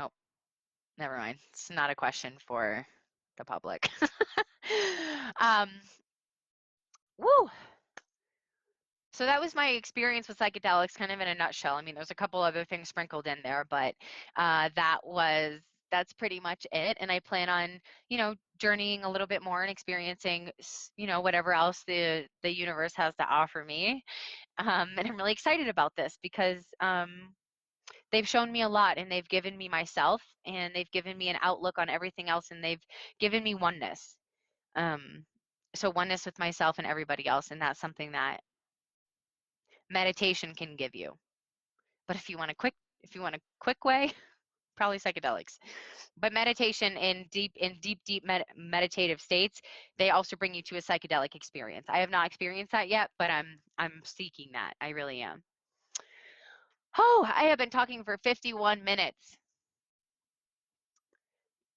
Oh, never mind. It's not a question for the public. um, woo. So that was my experience with psychedelics, kind of in a nutshell. I mean, there's a couple other things sprinkled in there, but that's pretty much it. And I plan on, journeying a little bit more and experiencing, whatever else the universe has to offer me. And I'm really excited about this, because they've shown me a lot, and they've given me myself, and they've given me an outlook on everything else, and they've given me oneness. Um, so oneness with myself and everybody else, and that's something that meditation can give you. But if you want if you want a quick way, probably psychedelics. But meditation in deep meditative states, they also bring you to a psychedelic experience. I have not experienced that yet, but I'm seeking that. I really am. Oh, I have been talking for 51 minutes.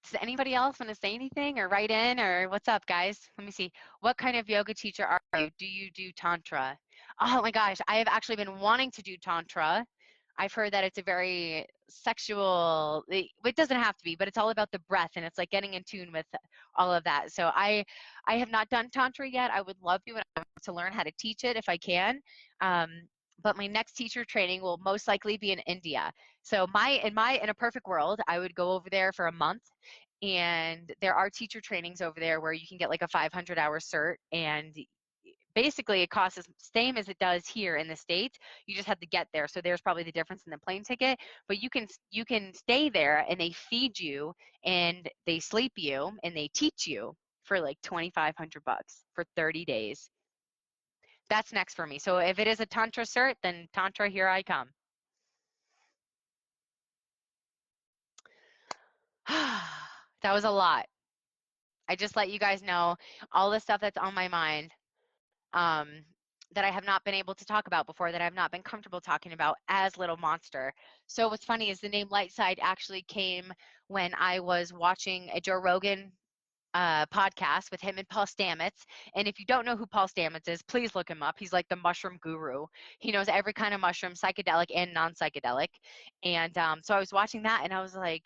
Does anybody else want to say anything or write in, or what's up, guys? Let me see. What kind of yoga teacher are you? Do you do Tantra? Oh my gosh, I have actually been wanting to do Tantra. I've heard that it's a very sexual, it doesn't have to be, but it's all about the breath, and it's like getting in tune with all of that. So I have not done Tantra yet. I would love to, and I want to learn how to teach it if I can. But my next teacher training will most likely be in India. So in a perfect world, I would go over there for a month, and there are teacher trainings over there where you can get like a 500-hour cert, and basically it costs the same as it does here in the States. You just have to get there. So there's probably the difference in the plane ticket, but you can stay there, and they feed you and they sleep you and they teach you for like $2,500 for 30 days. That's next for me. So if it is a Tantra cert, then Tantra, here I come. That was a lot. I just let you guys know all the stuff that's on my mind, that I have not been able to talk about before, that I've not been comfortable talking about as Little Monster. So what's funny is the name Light Psyde actually came when I was watching a Joe Rogan podcast with him and Paul Stamets. And if you don't know who Paul Stamets is, please look him up. He's like the mushroom guru. He knows every kind of mushroom, psychedelic and non-psychedelic. And so I was watching that, and I was like,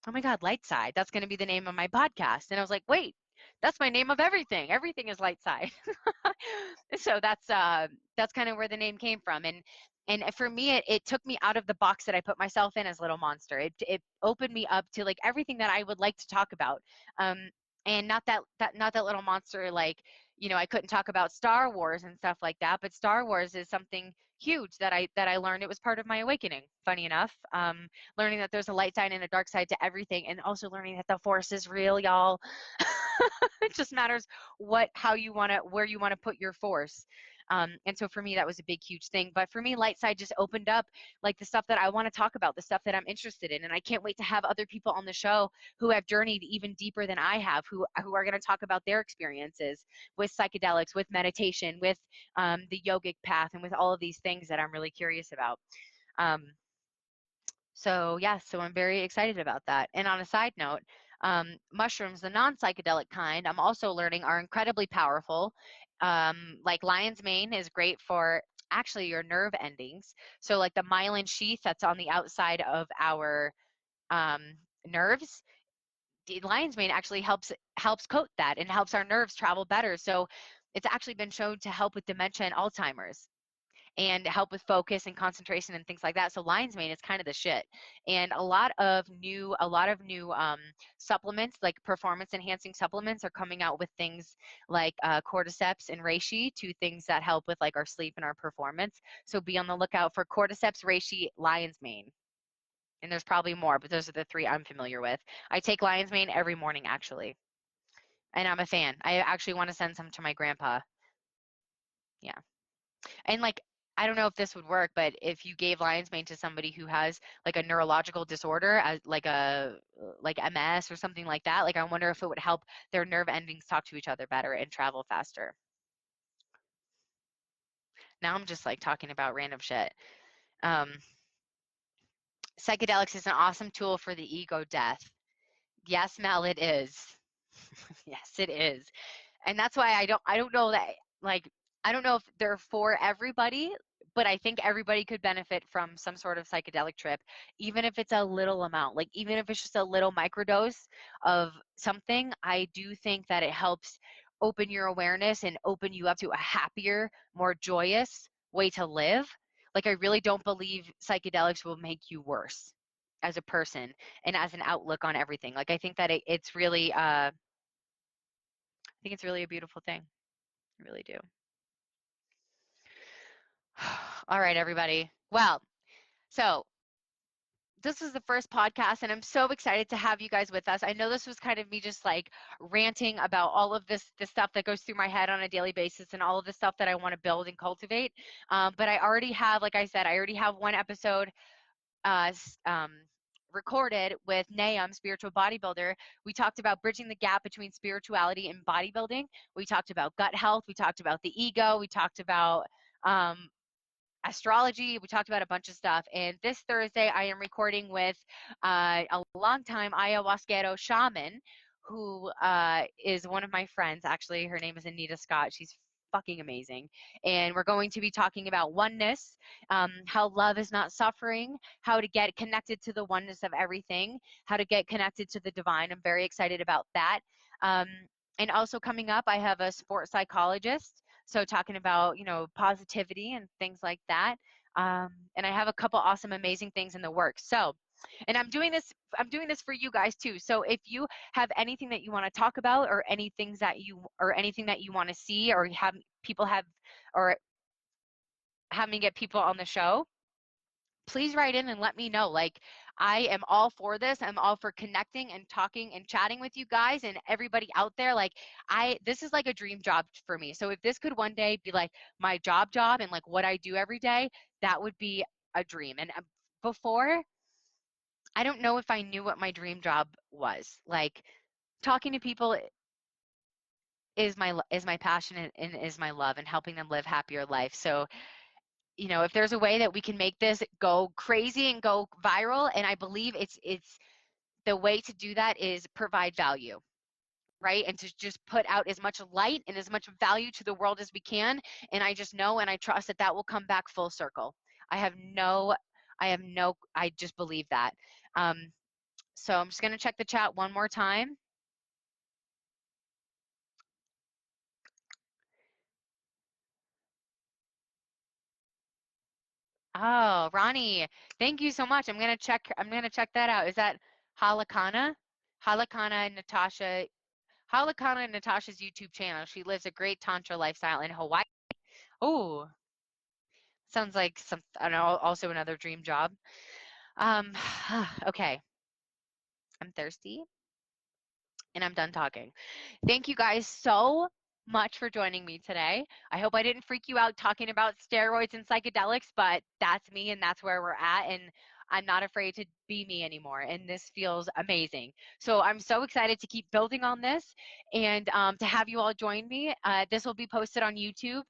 oh my God, Light Psyde. That's going to be the name of my podcast. And I was like, wait, that's my name of everything. Everything is Light Psyde. So that's kind of where the name came from. And for me, it took me out of the box that I put myself in as Little Monster. It opened me up to like everything that I would like to talk about. And not that Little Monster, like, you know, I couldn't talk about Star Wars and stuff like that, but Star Wars is something huge that I learned. It was part of my awakening, funny enough. Learning that there's a light side and a dark side to everything, and also learning that the Force is real, y'all. It just matters where you want to put your force. And so for me, that was a big, huge thing. But for me, Light Psyde just opened up like the stuff that I want to talk about, the stuff that I'm interested in. And I can't wait to have other people on the show who have journeyed even deeper than I have, who are going to talk about their experiences with psychedelics, with meditation, with the yogic path, and with all of these things that I'm really curious about. So I'm very excited about that. And on a side note, mushrooms, the non-psychedelic kind, I'm also learning are incredibly powerful. Like lion's mane is great for actually your nerve endings. So like the myelin sheath that's on the outside of our nerves, the lion's mane actually helps coat that and helps our nerves travel better. So it's actually been shown to help with dementia and Alzheimer's, and help with focus and concentration and things like that. So lion's mane is kind of the shit. And a lot of new supplements, like performance enhancing supplements, are coming out with things like cordyceps and reishi, two things that help with like our sleep and our performance. So be on the lookout for cordyceps, reishi, lion's mane. And there's probably more, but those are the three I'm familiar with. I take lion's mane every morning, actually. And I'm a fan. I actually want to send some to my grandpa. Yeah. And like, I don't know if this would work, but if you gave lion's mane to somebody who has like a neurological disorder, like MS or something like that, like I wonder if it would help their nerve endings talk to each other better and travel faster. Now I'm just like talking about random shit. Psychedelics is an awesome tool for the ego death. Yes, Mel, it is. Yes, it is. And that's why I don't know that, like, I don't know if they're for everybody, but I think everybody could benefit from some sort of psychedelic trip, even if it's a little amount, like even if it's just a little microdose of something. I do think that it helps open your awareness and open you up to a happier, more joyous way to live. Like, I really don't believe psychedelics will make you worse as a person and as an outlook on everything. Like, I think that it's really, I think it's really a beautiful thing. I really do. All right, everybody. Well, so this is the first podcast, and I'm so excited to have you guys with us. I know this was kind of me just like ranting about all of this stuff that goes through my head on a daily basis and all of the stuff that I want to build and cultivate. But I already have, like I said, I already have one episode recorded with Nahum, spiritual bodybuilder. We talked about bridging the gap between spirituality and bodybuilding. We talked about gut health. We talked about the ego. We talked about astrology. We talked about a bunch of stuff. And this Thursday, I am recording with a longtime ayahuasquero shaman who is one of my friends. Actually, her name is Anita Scott. She's fucking amazing. And we're going to be talking about oneness, how love is not suffering, how to get connected to the oneness of everything, how to get connected to the divine. I'm very excited about that. And also coming up, I have a sports psychologist. So talking about, positivity and things like that. And I have a couple awesome, amazing things in the works. So, and I'm doing this for you guys too. So if you have anything that you want to talk about or anything that you want to see or have me get people on the show, please write in and let me know. Like, I am all for this. I'm all for connecting and talking and chatting with you guys and everybody out there. Like, this is like a dream job for me. So if this could one day be like my job and like what I do every day, that would be a dream. And before, I don't know if I knew what my dream job was. Like, talking to people is my passion and is my love, and helping them live happier life. So if there's a way that we can make this go crazy and go viral, and I believe it's the way to do that is provide value, right? And to just put out as much light and as much value to the world as we can. And I just know and I trust that will come back full circle. I just believe that. So I'm just going to check the chat one more time. Oh, Ronnie, thank you so much. I'm gonna check that out. Is that Halakana? Halakana Natasha. Halakana Natasha's YouTube channel. She lives a great tantra lifestyle in Hawaii. Oh, sounds like I don't know, also another dream job. Okay. I'm thirsty and I'm done talking. Thank you guys so much for joining me today. I hope I didn't freak you out talking about steroids and psychedelics, but that's me and that's where we're at, and I'm not afraid to be me anymore, and this feels amazing. So I'm so excited to keep building on this and to have you all join me. This will be posted on YouTube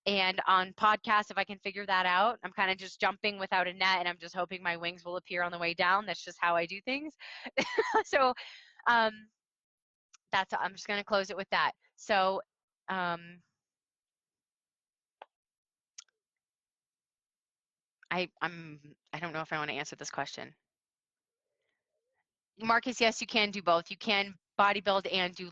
and on podcast if I can figure that out. I'm kind of just jumping without a net, and I'm just hoping my wings will appear on the way down. That's just how I do things. So I'm just going to close it with that. So I don't know if I want to answer this question. Marcus, yes, you can do both. You can bodybuild and do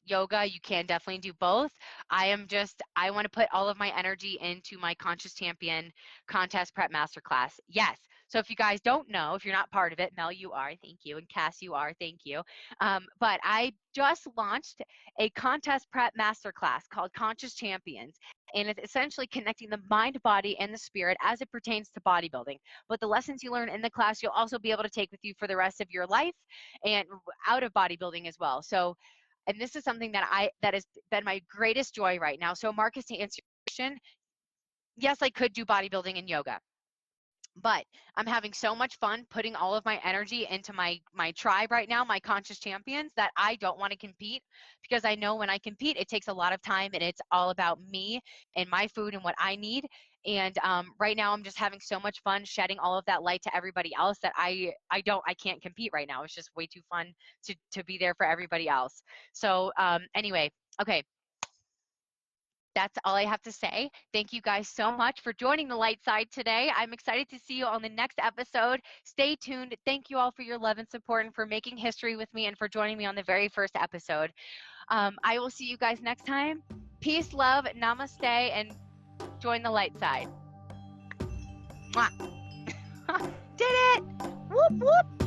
yoga. You can definitely do both. I want to put all of my energy into my Conscious Champion contest prep masterclass. Yes. So if you guys don't know, if you're not part of it, Mel, you are, thank you. And Cass, you are, thank you. But I just launched a contest prep masterclass called Conscious Champions. And it's essentially connecting the mind, body, and the spirit as it pertains to bodybuilding. But the lessons you learn in the class, you'll also be able to take with you for the rest of your life and out of bodybuilding as well. So, and this is something that has been my greatest joy right now. So Marcus, to answer your question, yes, I could do bodybuilding and yoga, but I'm having so much fun putting all of my energy into my tribe right now, my Conscious Champions, that I don't want to compete, because I know when I compete, it takes a lot of time and it's all about me and my food and what I need. And right now I'm just having so much fun shedding all of that light to everybody else that I can't compete right now. It's just way too fun to be there for everybody else. So anyway, okay. That's all I have to say. Thank you guys so much for joining the Light Psyde today. I'm excited to see you on the next episode. Stay tuned. Thank you all for your love and support and for making history with me and for joining me on the very first episode. I will see you guys next time. Peace, love, namaste, and join the Light Psyde. Mwah. Did it! Whoop, whoop.